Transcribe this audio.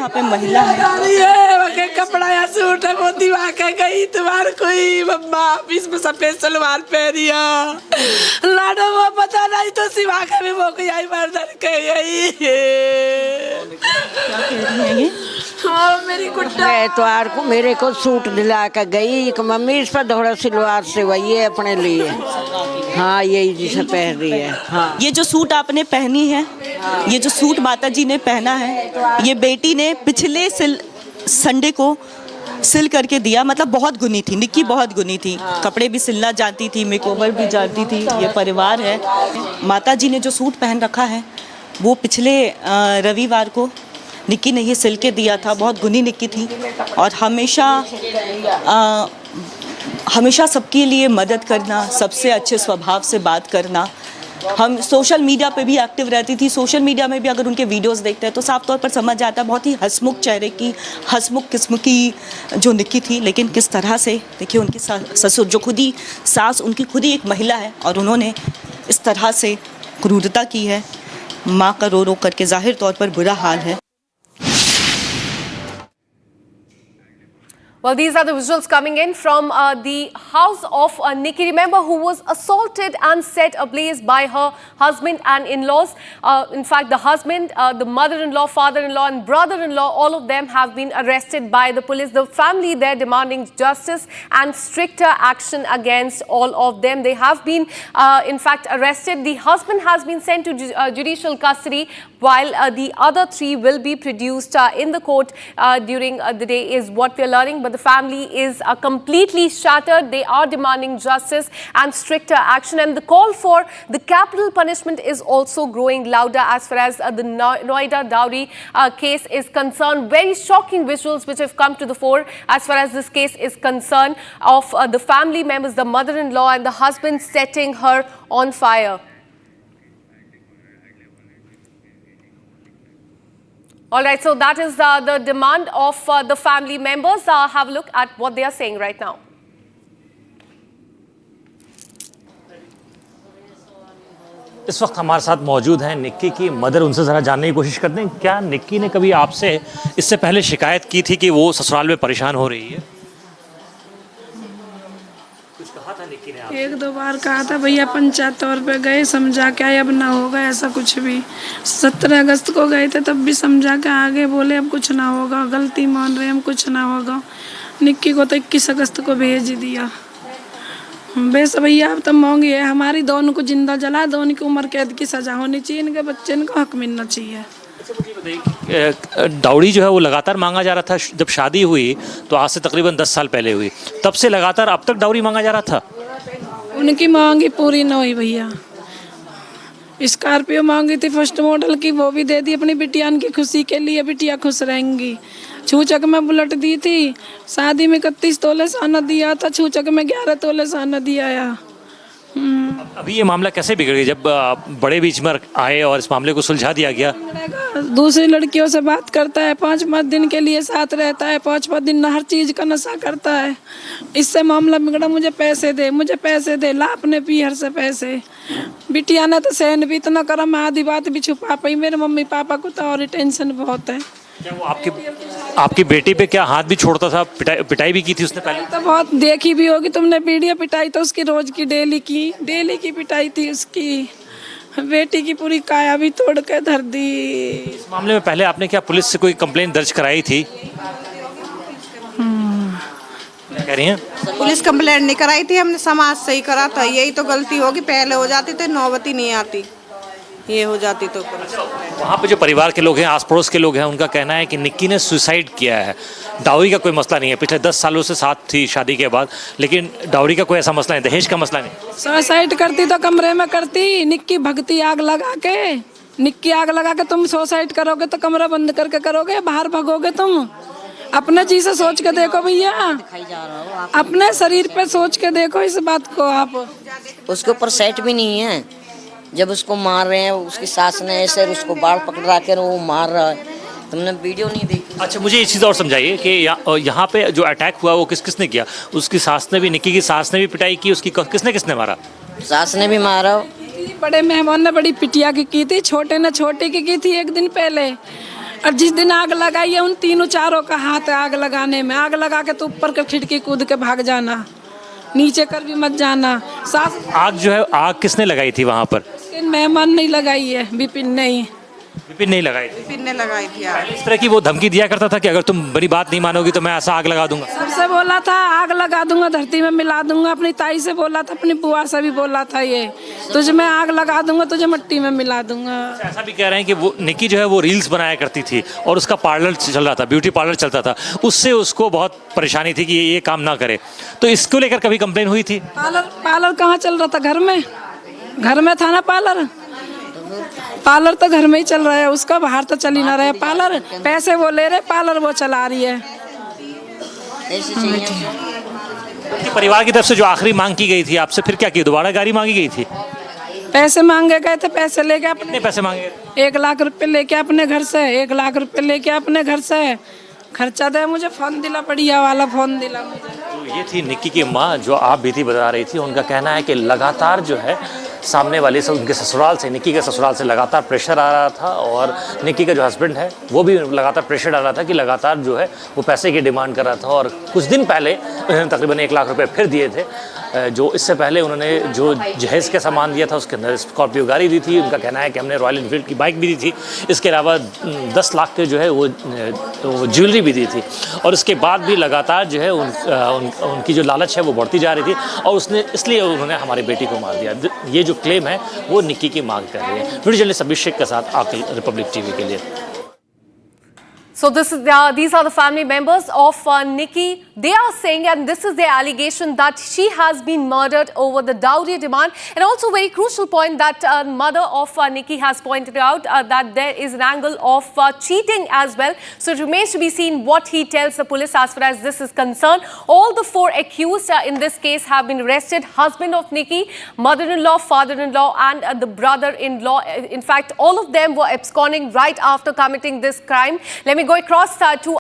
यहाँ पे महिला है। कपड़ा या सूट है वो दिवा के गई तुम्हारे कोई मम्मा ऑफिस में सफेद सलवार पहनिया लाडो वो पता नहीं तो सिवा के भी वो आई मर्दन के गई। क्या कह रही है ये? हाँ मेरी गुड्डा एतवार को मेरे को सूट दिला कर गई एक मम्मी, इस पर दोहरा सलवार सिलवाई है अपने लिए। हाँ यही जिसे पहन रही है। हाँ ये जो सूट आपने पहनी है, ये जो सूट माता जी ने पहना है, ये बेटी ने पिछले संडे को सिल करके दिया। मतलब बहुत गुनी थी, निक्की बहुत गुनी थी, कपड़े भी सिलना जानती थी, मेकओवर भी जानती थी। ये परिवार है। माता जी ने जो सूट पहन रखा है वो पिछले रविवार को निक्की ने ये सिल के दिया था। बहुत गुनी निक्की थी और हमेशा सबके लिए मदद करना, सबसे अच्छे स्वभाव से बात करना। हम सोशल मीडिया पे भी एक्टिव रहती थी। सोशल मीडिया में भी अगर उनके वीडियोस देखते हैं तो साफ तौर पर समझ आता है बहुत ही हंसमुख चेहरे की, हंसमुख किस्म की जो निक्की थी। लेकिन किस तरह से देखिए उनकी ससुर जो खुद ही सास उनकी खुद ही एक महिला है और उन्होंने इस तरह से क्रूरता की है। माँ का रो रो करके जाहिर तौर पर बुरा हाल है। Well, these are the visuals coming in from the house of Nikki. Remember, who was assaulted and set ablaze by her husband and in-laws. In fact, the husband, the mother-in-law, father-in-law and brother-in-law, all of them have been arrested by the police. The family, they're demanding justice and stricter action against all of them. They have been, in fact, arrested. The husband has been sent to judicial custody, while the other three will be produced in the court during the day, is what we're learning. But the family is completely shattered. They are demanding justice and stricter action, and the call for the capital punishment is also growing louder as far as the Noida dowry case is concerned. Very shocking visuals which have come to the fore as far as this case is concerned, of the family members, the mother-in-law and the husband setting her on fire. All right, so that is the demand of the family members. Have a look at what they are saying right now. इस वक्त हमारे साथ मौजूद हैं निक्की की mother. उनसे ज़रा जानने की कोशिश करते हैं, क्या निक्की ने कभी आपसे इससे पहले शिकायत की थी कि वो ससुराल में परेशान हो रही है? कुछ कहा था निक्की ने आपसे? एक दो बार कहा था भैया, पंचायत तौर पे गए, समझा के आए, अब ना होगा ऐसा कुछ भी। 17 अगस्त को गए थे तब भी समझा के आगे बोले अब कुछ ना होगा, गलती मान रहे हम, कुछ ना होगा। निक्की को तो 21 अगस्त को भेज दिया। बेस भैया अब तो मांगी है हमारी, दोनों को जिंदा जला, दोनों की उम्र कैद की सजा होनी चाहिए, इनके बच्चे इनको हक मिलना चाहिए। अच्छा मुझे बताइए, डाउरी जो है वो लगातार मांगा जा रहा था। जब शादी हुई तो आज से तकरीबन 10 साल पहले हुई, तब से लगातार अब तक डाउरी मांगा जा रहा था। उनकी मांगी पूरी न हुई भैया। स्कॉर्पियो मांगी थी फर्स्ट मॉडल की, वो भी दे दी अपनी बिटिया की खुशी के लिए, बिटिया खुश रहेंगी। छूचक में बुलेट दी थी, शादी में 31 तोले सोना दिया था, छूचक में 11 तोले सोना दिया। अभी ये मामला कैसे बिगड़ गया जब बड़े बीच में आए और इस मामले को सुलझा दिया गया? दूसरी लड़कियों से बात करता है, 5-5 दिन के लिए साथ रहता है, 5-5 दिन हर चीज का नशा करता है। इससे मामला बिगड़ा, मुझे पैसे दे, मुझे पैसे दे, ला अपने पीहर से पैसे। बिटिया ने तो सहन भी इतना करा, मैं आधी बात भी छुपा पाई। मेरे मम्मी पापा को तो और टेंशन बहुत है। क्या वो आपकी बेटी पे क्या हाथ भी छोड़ता था? पिटाई भी की थी उसने पहले? तो बहुत देखी भी होगी तुमने वीडियो, पिटाई तो उसकी रोज की डेली की पिटाई थी उसकी। बेटी की पूरी काया भी तोड़ के धर दी। इस मामले में पहले आपने क्या पुलिस से कोई कंप्लेंट दर्ज कराई थी? क्या कह रही हैं? पुलिस कंप्लेंट नहीं कराई थी, हमने समाज से ही करा था। यही तो गलती होगी, पहले हो जाती तो नौबत ही नहीं आती, ये हो जाती तो। वहाँ पे जो परिवार के लोग हैं, आस पड़ोस के लोग हैं, उनका कहना है कि निक्की ने सुसाइड किया है। डाउरी का कोई मसला नहीं है, पिछले 10 सालों से साथ थी शादी के बाद, लेकिन डाउरी का कोई ऐसा मसला नहीं, दहेज का मसला नहीं। सुसाइड करती तो कमरे में करती, निक्की भगती आग लगा के। निक्की आग लगा के तुम सुसाइड करोगे तो कमरा बंद करके करोगे, बाहर भगोगे तुम? अपने चीज से सोच के देखो भैया, अपने शरीर पे सोच के देखो इस बात को आप। उसके ऊपर सेट भी नहीं है, जब उसको मार रहे हैं उसकी सास ने ऐसे उसको बाल पकड़ा कर वो मार रहा है, तुमने वीडियो नहीं देखी? अच्छा मुझे एक चीज़ और समझाइए कि यहाँ पे जो अटैक हुआ वो किसने किया? उसकी सास ने भी, निक्की की सास ने भी पिटाई की उसकी? किसने मारा? सास ने भी मारा। बड़े मेहमान ने बड़ी पिटिया की थी, छोटे ने छोटे की थी एक दिन पहले। और जिस दिन आग लगाई है उन तीनों चारों का हाथ है आग लगाने में। आग लगा के तो ऊपर के खिड़की कूद के भाग जाना, नीचे कर भी मत जाना। सास आग जो है, आग किसने लगाई थी वहाँ पर? मेहमान नहीं लगाई है, विपिन नहीं। विपिन नहीं लगाई थी? विपिन ने लगाई थी आग। इस तरह की वो धमकी दिया करता था कि अगर तुम मेरी बात नहीं मानोगी तो मैं ऐसा आग लगा दूंगा। सबसे बोला था आग लगा दूंगा, धरती में मिला दूंगा। अपनी ताई से बोला था, अपनी बुआ से भी बोला था, ये तुझे मैं आग लगा दूंगा, तुझे मिट्टी में मिला दूंगा। ऐसा भी कह रहे हैं कि वो निक्की जो है वो रील्स बनाया करती थी और उसका पार्लर चल रहा था, ब्यूटी पार्लर चलता था, उससे उसको बहुत परेशानी थी कि ये काम ना करे। तो इसको लेकर कभी कंप्लेन हुई थी? पार्लर कहाँ चल रहा था? घर में था ना पार्लर तो घर में ही चल रहा है उसका, बाहर तो चल ही ना रहा पार्लर। पैसे वो ले रहे, पार्लर वो चला रही है। कि परिवार की तरफ से जो आखिरी मांग की गई थी आपसे, फिर क्या की? दोबारा गाड़ी मांगी गई थी? पैसे मांगे गए थे, पैसे लेके अपने। कितने पैसे मांगे? 1 लाख रुपए लेके अपने घर से, 1 लाख रुपए लेके अपने घर से खर्चा दे, मुझे फोन दिला, बढ़िया वाला फोन दिला मुझे। तो ये थी निक्की की माँ जो आप बीती बता रही थी। उनका कहना है कि लगातार जो है सामने वाले से, उनके ससुराल से, निक्की के ससुराल से लगातार प्रेशर आ रहा था और निक्की का जो हस्बैंड है वो भी लगातार प्रेशर आ रहा था कि लगातार जो है वो पैसे की डिमांड कर रहा था। और कुछ दिन पहले उन्होंने तकरीबन 1 लाख रुपए फिर दिए थे। जो इससे पहले उन्होंने जो जहेज का सामान दिया था उसके अंदर स्कॉर्पियो गाड़ी दी थी। उनका कहना है कि हमने रॉयल एनफील्ड की बाइक भी दी थी, इसके अलावा 10 लाख के जो है वो ज्वेलरी भी दी थी। और उसके बाद भी लगातार जो है उनकी जो लालच है वो बढ़ती जा रही थी और इसलिए उन्होंने हमारी बेटी को मार दिया। ये जो क्लेम है वो निक्की की मांग कर रही है। वीडियो जर्नलिस्ट अभिषेक के साथ आकिल, रिपब्लिक टीवी के लिए। So these are the family members of Nikki. They are saying, and this is their allegation, that she has been murdered over the dowry demand. And also very crucial point that mother of Nikki has pointed out that there is an angle of cheating as well. So it remains to be seen what he tells the police as far as this is concerned. All the 4 accused in this case have been arrested. Husband of Nikki, mother-in-law, father-in-law and the brother-in-law. In fact, all of them were absconding right after committing this crime. Let me go across to